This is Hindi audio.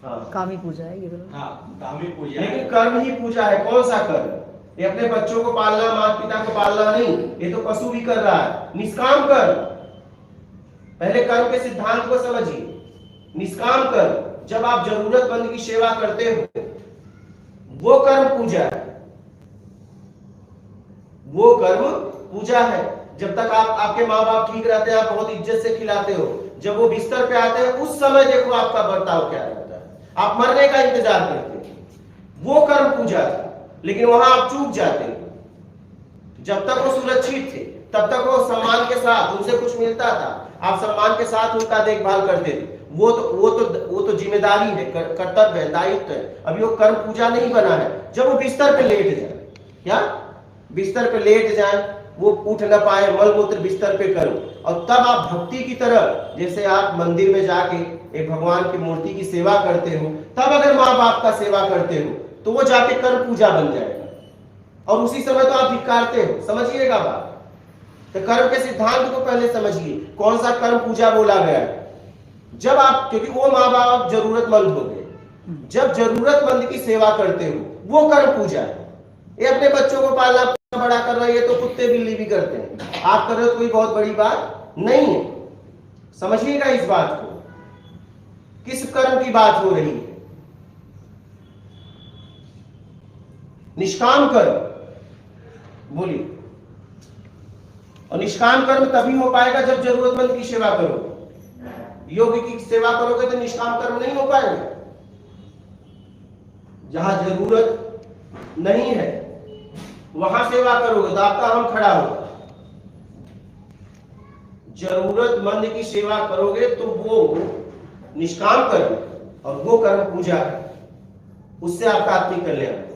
हाँ काम ही पूजा है ये बोलो। हाँ काम ही पूजा लेकिन कर्म ही पूजा है। कौन सा कर्म? ये अपने बच्चों को पालना, माता पिता को पालना नहीं, ये तो पशु भी कर रहा है। निष्काम कर्म, पहले कर्म के सिद्धांत को समझिए। निष्काम कर्म, जब आप जरूरतमंद की सेवा करते हो, वो कर्म पूजा है, वो कर्म पूजा है। जब तक आप आपके माँ बाप ठीक रहते हैं, आप बहुत इज्जत से खिलाते हो, जब वो बिस्तर पे आते हैं उस समय देखो आपका बर्ताव क्या रहता है, आप मरने का इंतजार करते हैं, वो कर्म पूजा था। लेकिन वहां आप चूक जाते हो। जब तक वो सुरक्षित थे तब तक वो सम्मान के साथ, उनसे कुछ मिलता था, आप सम्मान के साथ उनका देखभाल करते थे। वो तो जिम्मेदारी है, कर्तव्य है, दायित्व है। अभी वो कर्म पूजा नहीं बना है। जब वो बिस्तर पे लेट जाए, क्या बिस्तर पे लेट जाए, वो उठ न पाए, मल मूत्र बिस्तर पे करो, और तब आप भक्ति की तरह, जैसे आप मंदिर में जाके एक भगवान की मूर्ति की सेवा करते हो, तब अगर माँ बाप का सेवा करते हो तो वो जाके कर्म पूजा बन जाएगा, और उसी समय तो आप धिक्कारते हो। समझिएगा बात। तो कर्म के सिद्धांत को पहले समझिए, कौन सा कर्म पूजा बोला गया है। जब आप, क्योंकि वो माँ बाप जरूरतमंद हो गए, जब जरूरतमंद की सेवा करते हो वो कर्म पूजा है। ये अपने बच्चों को पालना बड़ा कर रहा है, ये तो कुत्ते बिल्ली भी करते हैं, आप कर रहे हो तो कोई बहुत बड़ी बात नहीं है। समझिएगा इस बात को, किस कर्म की बात हो रही है। निष्काम कर्म बोलिए, और निष्काम कर्म तभी हो पाएगा जब जरूरतमंद की सेवा करोगे। योग्य की सेवा करोगे तो निष्काम कर्म नहीं हो पाएगा। जहां जरूरत नहीं है वहां सेवा करोगे तो आपका हम खड़ा होगा। जरूरतमंद की सेवा करोगे तो वो निष्काम कर्म, और वो कर्म पूजा है, उससे आपका आत्मिक कल्याण।